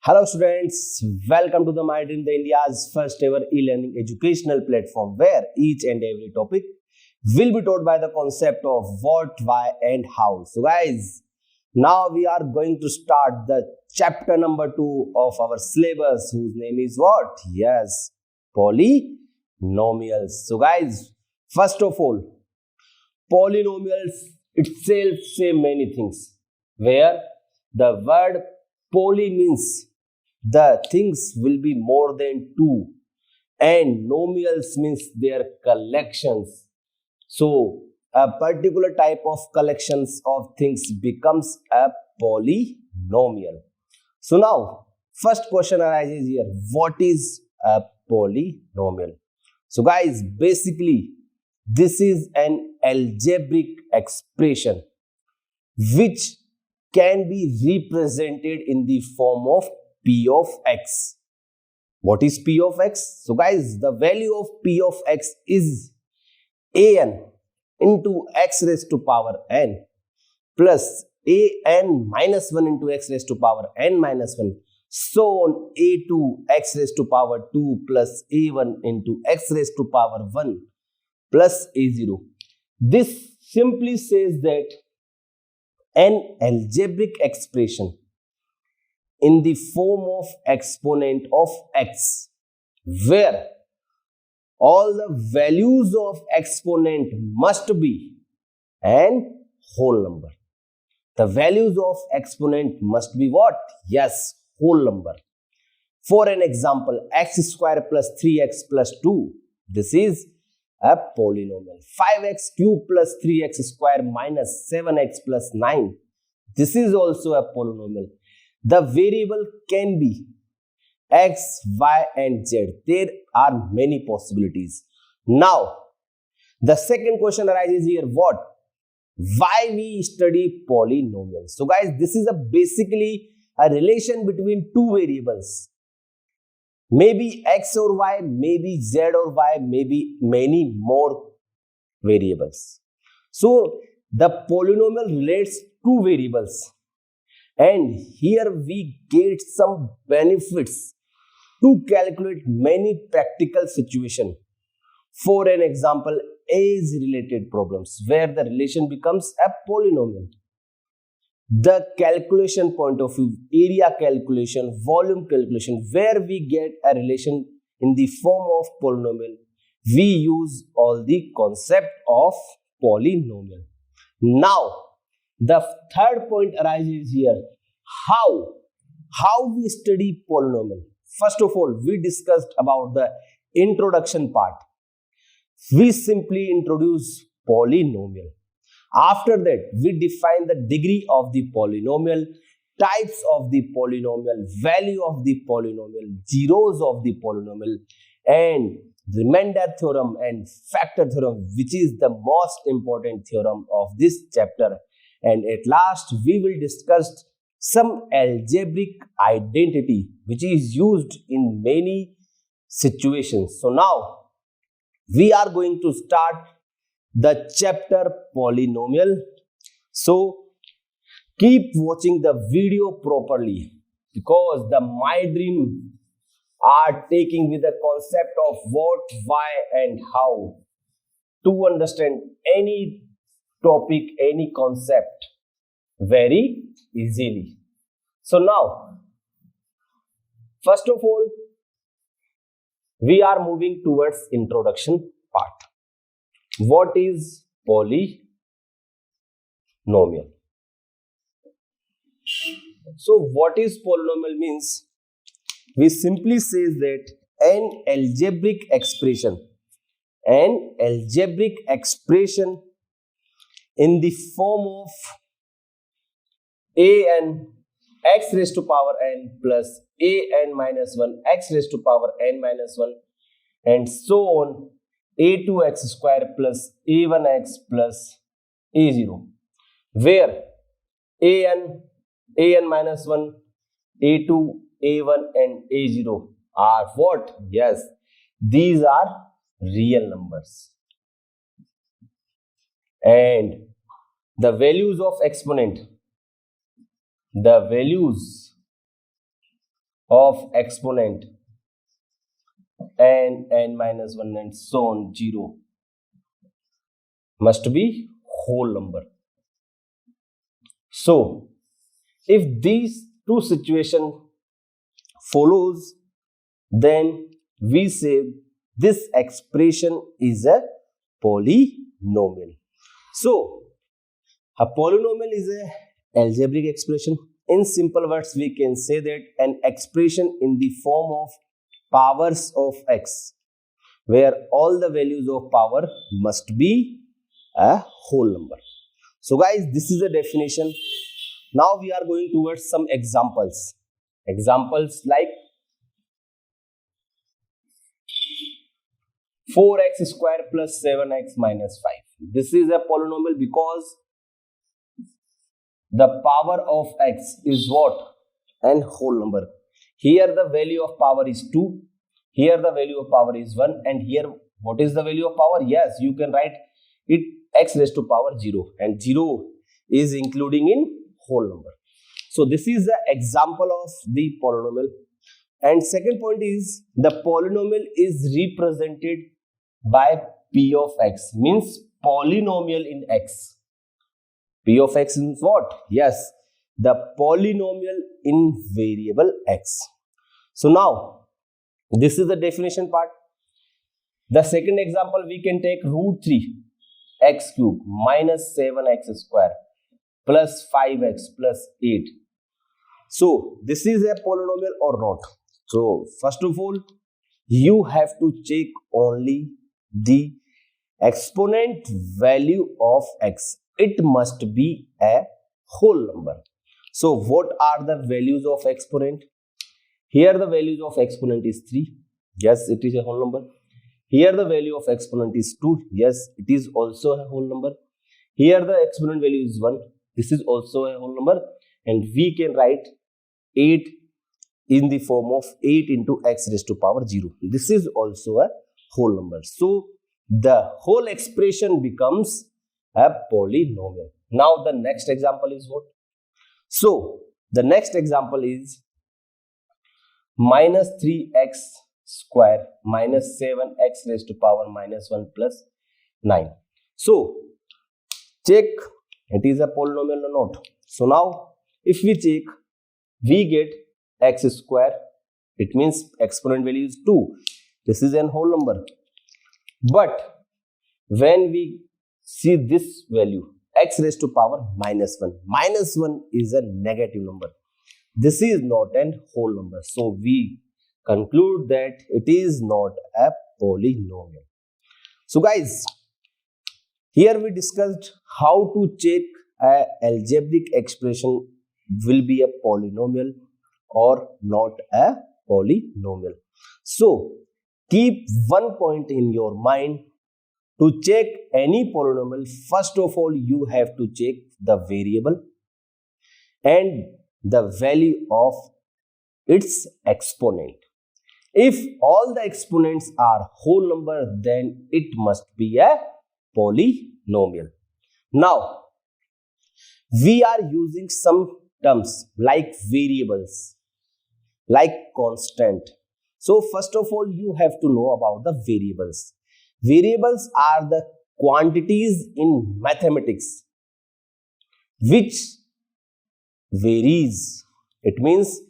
Hello students, welcome to the My Dream the India's first ever e-learning educational platform where each and every topic will be taught by the concept of what, why and how. So guys, now we are going to start the chapter number 2 of our syllabus whose name is what? Yes, polynomials. So guys, first of all, polynomials itself say many things where the word poly means the things will be more than two and nomials means their collections. So a particular type of collections of things becomes a polynomial. So now first question arises here, what is a polynomial? So guys, basically this is an algebraic expression which can be represented in the form of p of x. What is p of x? So guys, the value of p of x is an into x raised to power n plus an minus 1 into x raised to power n minus 1, so on a2 x raised to power 2 plus a1 into x raised to power 1 plus a0. This simply says that an algebraic expression in the form of exponent of x where all the values of exponent must be an whole number. The values of exponent must be what? Yes, whole number. For an example, x square plus 3x plus 2. This is a polynomial. 5x cube plus 3x square minus 7x plus 9. This is also a polynomial. The variable can be x, y and z. There are many possibilities. Now, the second question arises here, what? Why we study polynomials? So guys, this is basically a relation between two variables. Maybe x or y, maybe z or y, maybe many more variables. So the polynomial relates two variables. And here we get some benefits to calculate many practical situations. For an example, age-related problems where the relation becomes a polynomial. The calculation point of view, area calculation, volume calculation, where we get a relation in the form of polynomial, we use all the concept of polynomial. Now, the third point arises here, how we study polynomial. First of all, we discussed about the introduction part. We simply introduce polynomial. After that, we define the degree of the polynomial, types of the polynomial, value of the polynomial, zeros of the polynomial, and remainder theorem and factor theorem, which is the most important theorem of this chapter. And at last, we will discuss some algebraic identity which is used in many situations. So now, we are going to start the chapter polynomial. So keep watching the video properly because the My Dream are taking with the concept of what, why and how to understand any topic, any concept very easily. So now, first of all, we are moving towards introduction part. What is polynomial? So what is polynomial means? We simply say that an algebraic expression in the form of an x raised to power n plus an minus 1 x raised to power n minus 1 and so on a2x square plus a1x plus a0 where an minus 1 a2 a1 and a0 are what? Yes, these are real numbers and the values of exponent, the values of exponent n, n minus 1 and so on 0 must be whole number. So if these two situations follows, then we say this expression is a polynomial. So a polynomial is a algebraic expression. In simple words, we can say that an expression in the form of powers of x, where all the values of power must be a whole number. So guys, this is the definition. Now we are going towards some examples. Examples like 4x square plus 7x minus 5. This is a polynomial because the power of x is what? An whole number. Here the value of power is 2. Here the value of power is 1. And here what is the value of power? Yes, you can write it x raised to power 0. And 0 is including in whole number. So this is the example of the polynomial. And second point is the polynomial is represented by p of x, means polynomial in x. P of x is what? Yes, the polynomial in variable x. So now this is the definition part. The second example, we can take root 3 x cube minus 7x square plus 5x plus 8. So this is a polynomial or not? So first of all, you have to check only the exponent value of x. It must be a whole number. So what are the values of exponent? Here the values of exponent is 3. Yes, it is a whole number. Here the value of exponent is 2. Yes, it is also a whole number. Here the exponent value is 1. This is also a whole number. And we can write 8 in the form of 8 into x raised to power 0. This is also a whole number. So the whole expression becomes a polynomial. Now the next example is what? So the next example is minus 3x square minus 7x raised to power minus 1 plus 9. So check it is a polynomial or not. So now if we check, we get x square. It means exponent value is 2. This is a whole number. But when we see this value, x raised to power minus 1. Minus 1 is a negative number. This is not a whole number. So we conclude that it is not a polynomial. So guys, here we discussed how to check a algebraic expression will be a polynomial or not a polynomial. So keep one point in your mind. To check any polynomial, first of all, you have to check the variable and the value of its exponent. If all the exponents are whole number, then it must be a polynomial. Now, we are using some terms like variables, like constant. So, first of all, you have to know about the variables. Variables are the quantities in mathematics which varies. It means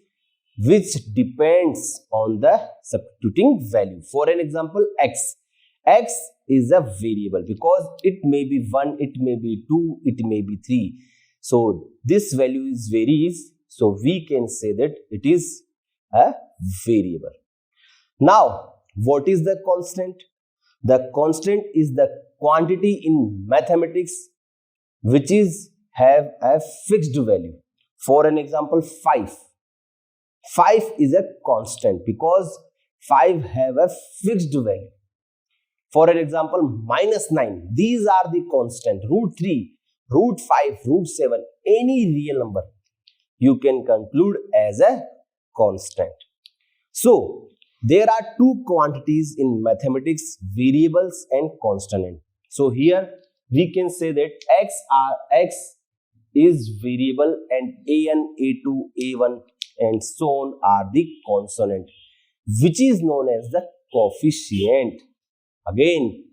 which depends on the substituting value. For an example, x. X is a variable because it may be 1, it may be 2, it may be 3. So this value is varies. So we can say that it is a variable. Now, what is the constant? The constant is the quantity in mathematics which is have a fixed value. For an example, 5. 5 is a constant because 5 have a fixed value. For an example, minus 9. These are the constant. Root 3, root 5, root 7, any real number you can conclude as a constant. So there are two quantities in mathematics, variables and constant. So here we can say that x is variable and a1, a2, a1 and so on are the consonant, which is known as the coefficient. Again,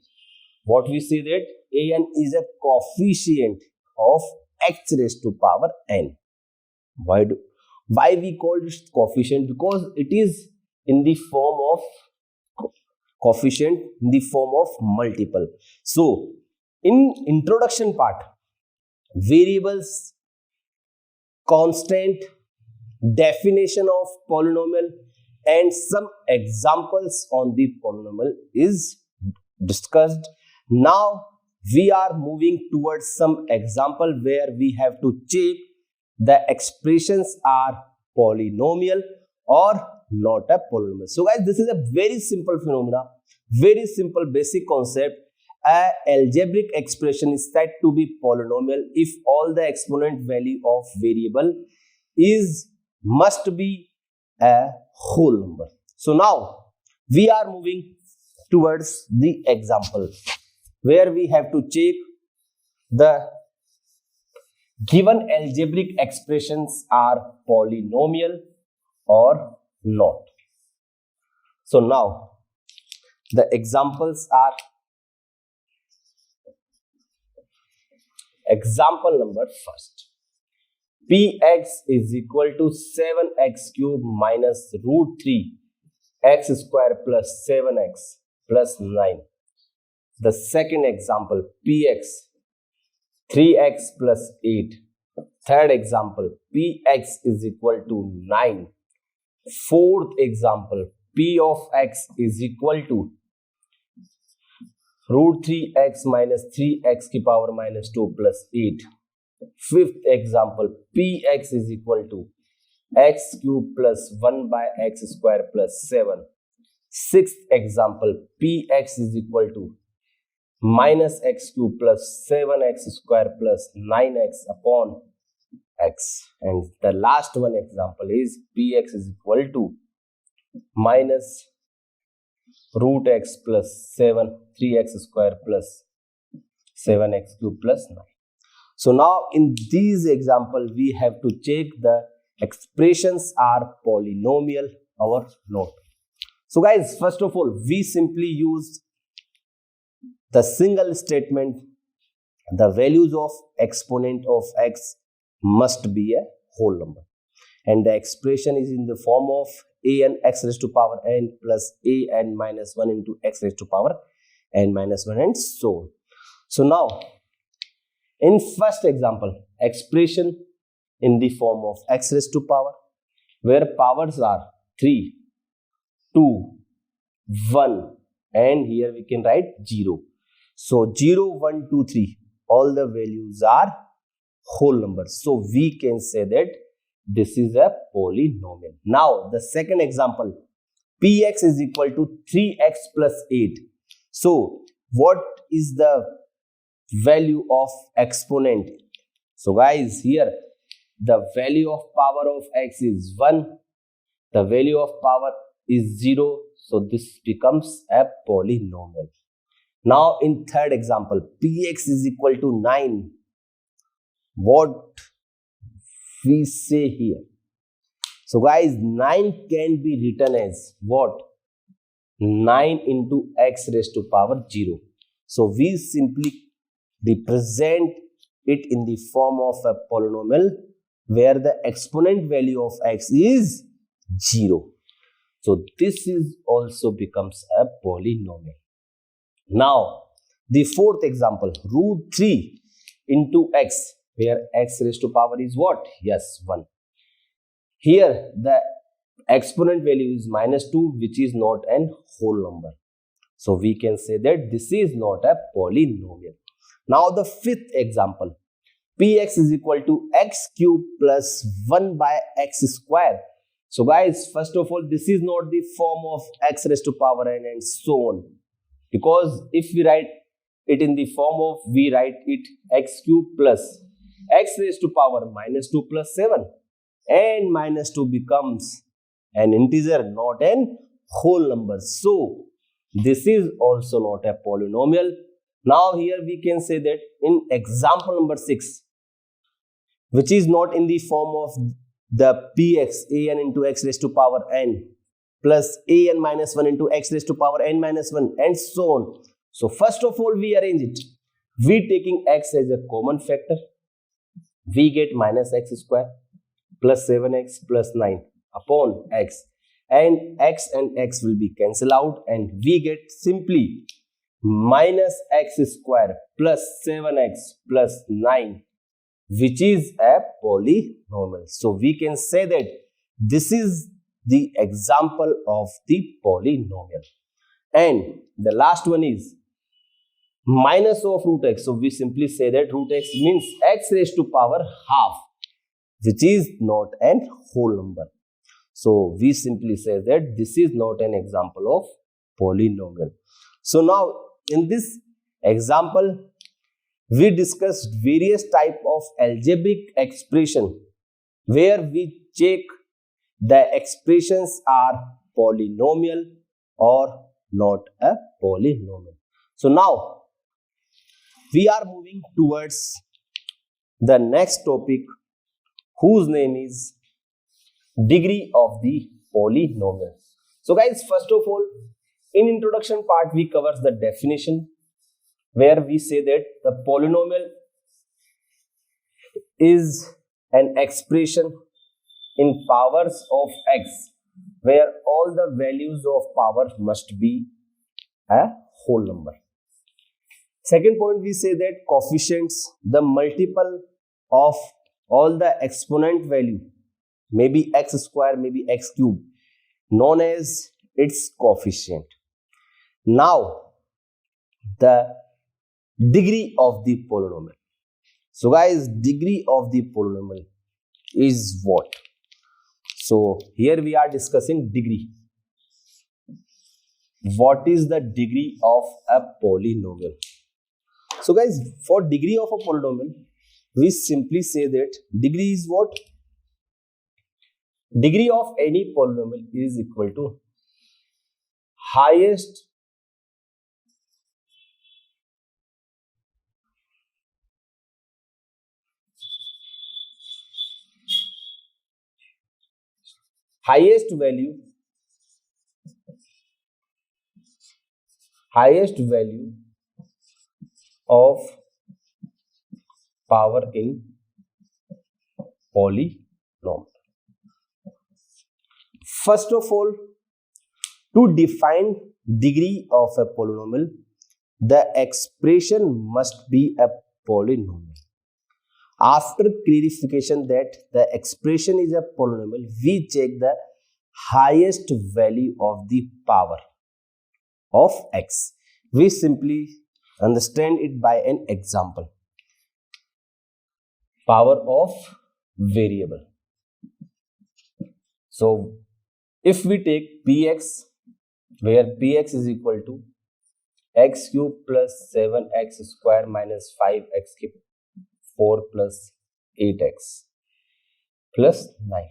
what we say that an is a coefficient of x raised to power n. Why we call it coefficient? Because it is in the form of coefficient, in the form of multiple. So in introduction part, variables, constant, definition of polynomial, and some examples on the polynomial is discussed. Now we are moving towards some example where we have to check the expressions are polynomial or not a polynomial. So guys, this is a very simple phenomena, very simple basic concept. A algebraic expression is said to be polynomial if all the exponent value of variable must be a whole number. So now we are moving towards the example where we have to check the given algebraic expressions are polynomial or not. So now the examples are example number first. Px is equal to 7x cube minus root 3 x square plus 7x plus 9. The second example, Px 3x plus 8. Third example, Px is equal to 9. Fourth example, P of x is equal to root 3x minus 3x की power minus 2 plus 8. Fifth example, Px is equal to x cube plus 1 by x square plus 7. Sixth example, Px is equal to minus x cube plus 7x square plus 9x upon x. And the last one example is Px is equal to minus root x plus 7 3x square plus 7x cube plus 9. So now in these example we have to check the expressions are polynomial or not. So guys, first of all we simply use the single statement, the values of exponent of x must be a whole number, and the expression is in the form of an x raised to power n plus an minus 1 into x raised to power n minus 1 and so on. So now in first example, expression in the form of x raised to power, where powers are 3, 2, 1 and here we can write 0. So 0, 1, 2, 3 all the values are whole numbers. So we can say that this is a polynomial. Now the second example, Px is equal to 3x plus 8. So what is the value of exponent? So guys, here the value of power of x is 1, the value of power is 0, so this becomes a polynomial. Now in third example, Px is equal to 9. What we say here? So guys, 9 can be written as what? 9 into x raised to power 0. So we simply represent it in the form of a polynomial where the exponent value of x is 0. So this is also becomes a polynomial. Now the fourth example, root 3 into x, where x raised to power is what? Yes, 1. Here the exponent value is minus 2, which is not an whole number. So we can say that this is not a polynomial. Now the fifth example, Px is equal to x cube plus 1 by x square. So guys, first of all, this is not the form of x raised to power n and so on. Because if we write it in the form of, we write it x cube plus x raised to power minus 2 plus 7. And minus 2 becomes an integer, not an whole number. So this is also not a polynomial. Now here we can say that in example number 6, which is not in the form of the px an into x raised to power n plus an minus 1 into x raised to power n minus 1 and so on. So first of all we arrange it. We taking x as a common factor, we get minus x square plus 7x plus 9 upon x, and x will be cancelled out and we get simply minus x square plus 7x plus 9, which is a polynomial. So we can say that this is the example of the polynomial. And the last one is minus of root x. So we simply say that root x means x raised to power half, which is not an whole number. So we simply say that this is not an example of polynomial. So now in this example, we discussed various type of algebraic expression where we check the expressions are polynomial or not a polynomial. So now we are moving towards the next topic, whose name is degree of the polynomial. So guys, first of all, in introduction part we covers the definition, where we say that the polynomial is an expression in powers of x where all the values of power must be a whole number. Second point, we say that coefficients, the multiple of all the exponent value, maybe x square, maybe x cube, known as its coefficient. Now the degree of the polynomial. So guys, degree of the polynomial is what? So here we are discussing degree. What is the degree of a polynomial? So guys, for degree of a polynomial, we simply say that degree is what? Degree of any polynomial is equal to highest value of power in polynomial. First of all, to define degree of a polynomial, the expression must be a polynomial. After clarification that the expression is a polynomial, we check the highest value of the power of x. We simply understand it by an example. Power of variable. So if we take px, where px is equal to x cube plus 7x square minus 5x cube 4 plus 8x plus 9.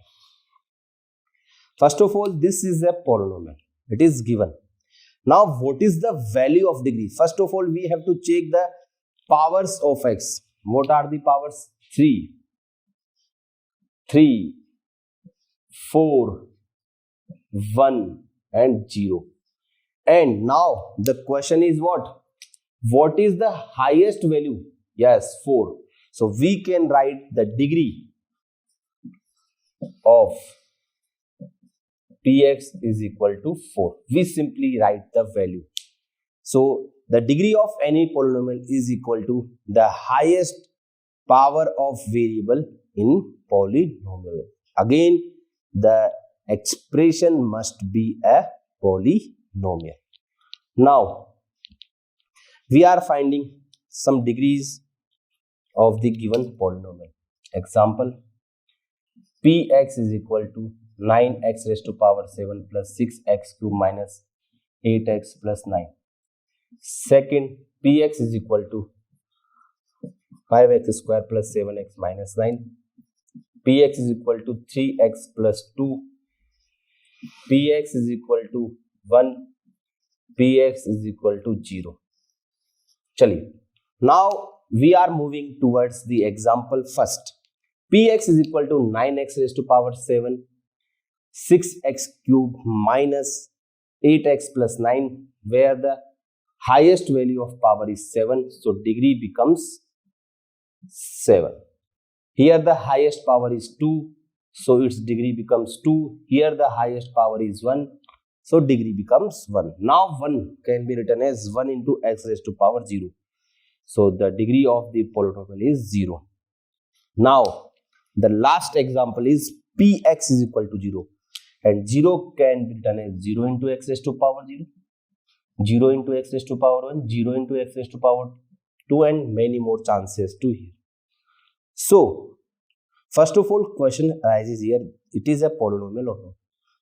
First of all, this is a polynomial. It is given. Now, what is the value of degree? First of all, we have to check the powers of x. What are the powers? 3, 4, 1 and 0. And now the question is what? What is the highest value? Yes, 4. So we can write the degree of px is equal to 4. We simply write the value. So the degree of any polynomial is equal to the highest power of variable in polynomial. Again, the expression must be a polynomial. Now, we are finding some degrees of the given polynomial. Example, px is equal to 9x raised to power 7 plus 6x cube minus 8x plus 9. Second, px is equal to 5x square plus 7x minus 9. Px is equal to 3x plus 2. Px is equal to 1. Px is equal to 0. Chaliye. Now we are moving towards the example first. Px is equal to 9x raised to power 7, 6x cube minus 8x plus 9, where the highest value of power is 7, so degree becomes 7. Here the highest power is 2, so its degree becomes 2. Here the highest power is 1, so degree becomes 1. Now 1 can be written as 1 into x raised to power 0. So the degree of the polynomial is 0. Now the last example is Px is equal to 0. And 0 can be written as 0 into x raised to power 0, 0 into x raised to power 1, 0 into x raised to power 2, and many more chances to here. So, first of all, question arises here, it is a polynomial or not?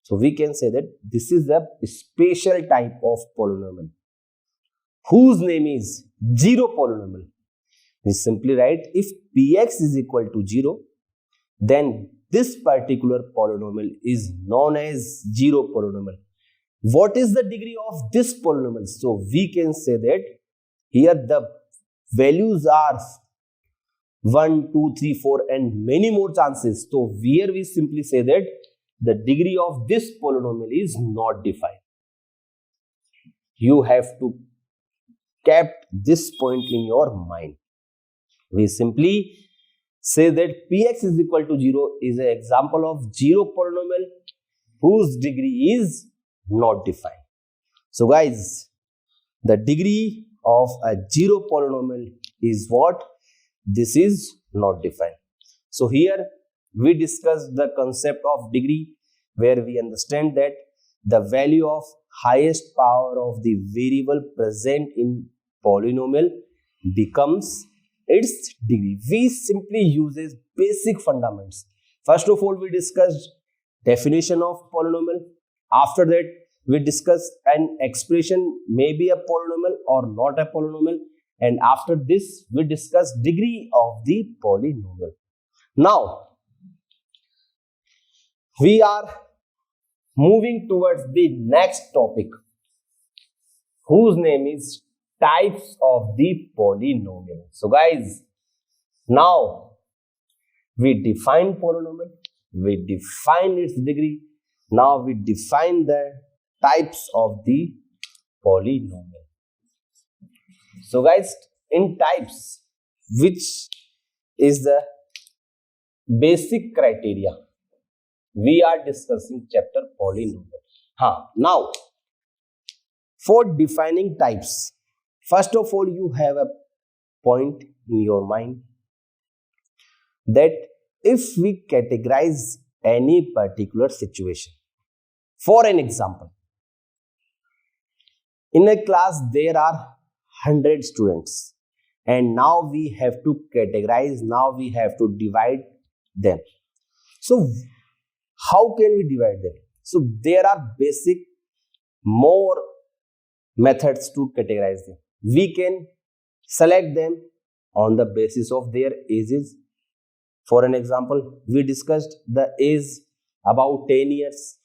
So, we can say that this is a special type of polynomial whose name is zero polynomial. We simply write if Px is equal to 0, then this particular polynomial is known as zero polynomial. What is the degree of this polynomial? So we can say that here the values are 1, 2, 3, 4 and many more chances. So here we simply say that the degree of this polynomial is not defined. You have to keep this point in your mind. We simply say that Px is equal to 0 is an example of zero polynomial whose degree is not defined. So guys, the degree of a zero polynomial is what? This is not defined. So here we discuss the concept of degree, where we understand that the value of highest power of the variable present in polynomial becomes its degree. We simply uses basic fundamentals. First of all, we discussed definition of polynomial. After that, we discussed an expression may be a polynomial or not a polynomial. And after this, we discussed degree of the polynomial. Now, we are moving towards the next topic, whose name is types of the polynomial. So guys, now we define polynomial, we define its degree. Now we define the types of the polynomial. So guys, in types, which is the basic criteria, we are discussing chapter polynomial. Now, for defining types, first of all, you have a point in your mind that if we categorize any particular situation, for an example, in a class there are 100 students and now we have to categorize, now we have to divide them. So how can we divide them? So there are basic more methods to categorize them. We can select them on the basis of their ages. For an example, we discussed the age about 10 years,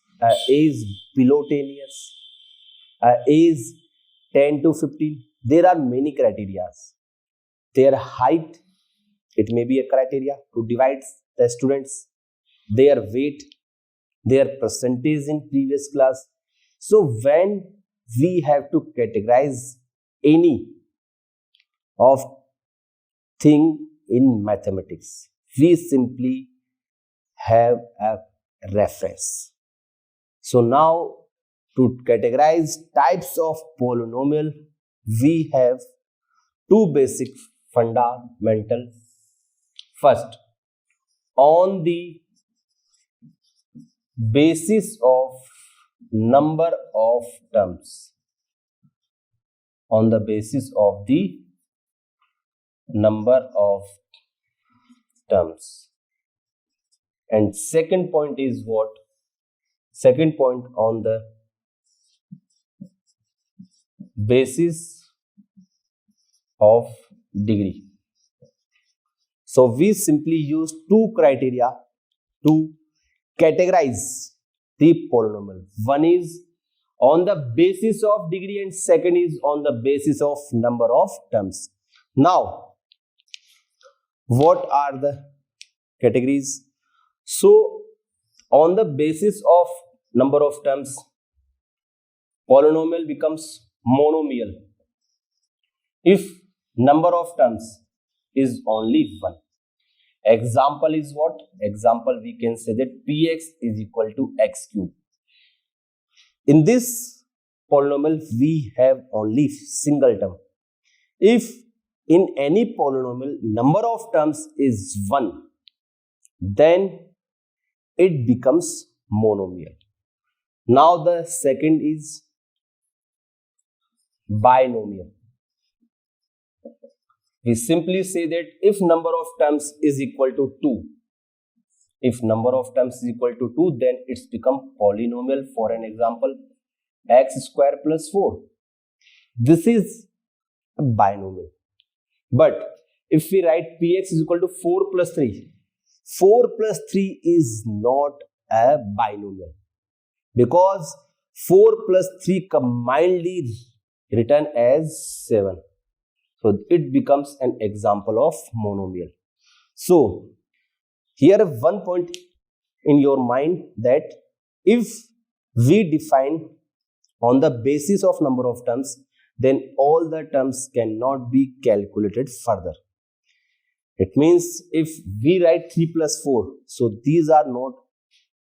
age below 10 years, age 10 to 15. There are many criteria. Their height, it may be a criteria to divide the students, their weight, their percentage in previous class. So when we have to categorize any of thing in mathematics, we simply have a reference. So now to categorize types of polynomial, we have two basic fundamentals. First, on the basis of number of terms, on the basis of the number of terms. And second point is what? Second point on the basis of degree. So we simply use two criteria to categorize the polynomial. One is on the basis of degree and second is on the basis of number of terms. Now, what are the categories. So on the basis of number of terms, polynomial becomes monomial if number of terms is only 1. Example is what? Example, we can say that px is equal to x cube. In this polynomial, we have only single term. If in any polynomial number of terms is 1, then it becomes monomial. Now the second is binomial. We simply say that if number of terms is equal to 2, if number of terms is equal to 2, then it's become polynomial. For an example, x square plus 4. This is a binomial. But if we write px is equal to 4 plus 3, 4 plus 3 is not a binomial, because 4 plus 3 combinedly written as 7. So it becomes an example of monomial. So here one point in your mind, that if we define on the basis of number of terms, then all the terms cannot be calculated further. It means if we write 3 plus 4, so these are not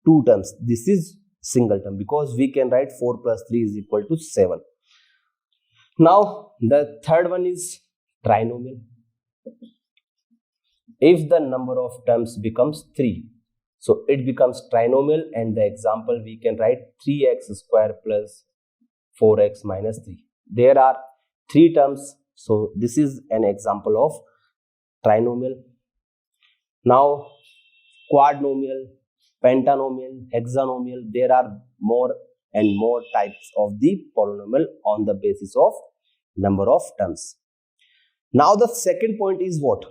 two terms. This is single term, because we can write 4 plus 3 is equal to 7. Now the third one is trinomial. If the number of terms becomes 3, so it becomes trinomial, and the example we can write 3x square plus 4x minus 3. There are 3 terms, so this is an example of trinomial. Now quadnomial, pentanomial, hexanomial, there are more and more types of the polynomial on the basis of number of terms. Now the second point is what?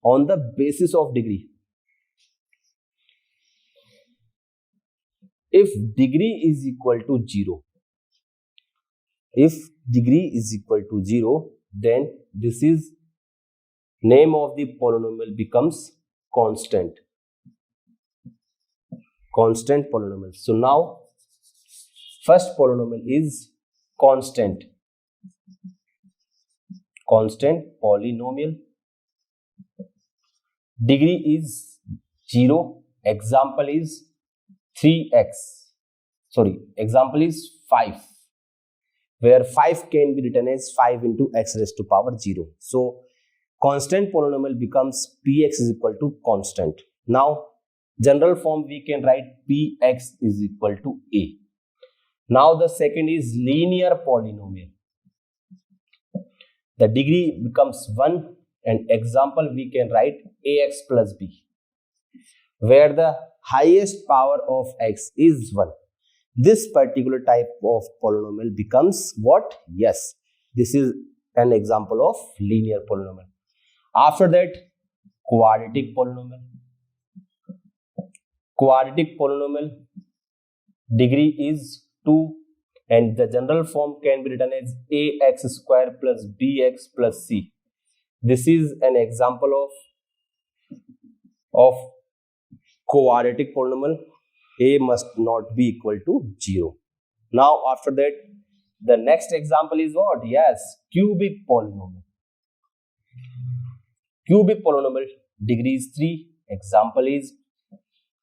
On the basis of degree. If degree is equal to 0, if degree is equal to 0, then this is name of the polynomial becomes constant. Constant polynomial. So now first polynomial is constant. Constant polynomial. Degree is 0. Example is 3x. Sorry, example is 5, where 5 can be written as 5 into x raised to power 0. So constant polynomial becomes px is equal to constant. Now general form we can write px is equal to a. Now the second is linear polynomial. The degree becomes 1, and example we can write ax plus b, where the highest power of x is 1. This particular type of polynomial becomes what? Yes, this is an example of linear polynomial. After that, quadratic polynomial. Quadratic polynomial, degree is 2, and the general form can be written as ax square plus bx plus c. This is an example of quadratic polynomial. A must not be equal to 0. Now after that, the next example is what? Yes, cubic polynomial. Cubic polynomial, degree is 3. Example is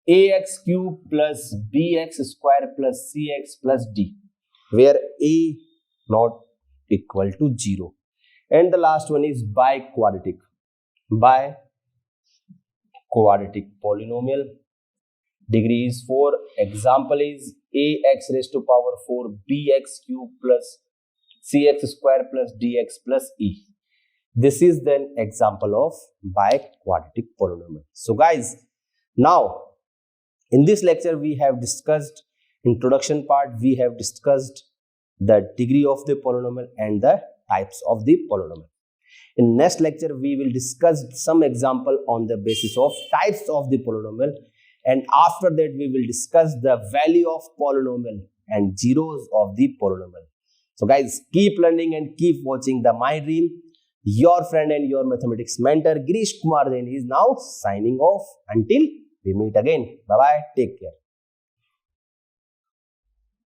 ax cube plus bx square plus cx plus d, where a not equal to 0. And the last one is biquadratic. Biquadratic polynomial, degree is 4. Example is ax raised to power 4 bx cube plus cx square plus dx plus e. This is then example of biquadratic polynomial. So guys, now in this lecture we have discussed introduction part, we have discussed the degree of the polynomial and the types of the polynomial. In next lecture we will discuss some example on the basis of types of the polynomial, and after that we will discuss the value of polynomial and zeros of the polynomial. So guys, keep learning and keep watching the My Dream. Your friend and your mathematics mentor Girish Kumar Jain is now signing off. Until we meet again. Bye bye. Take care.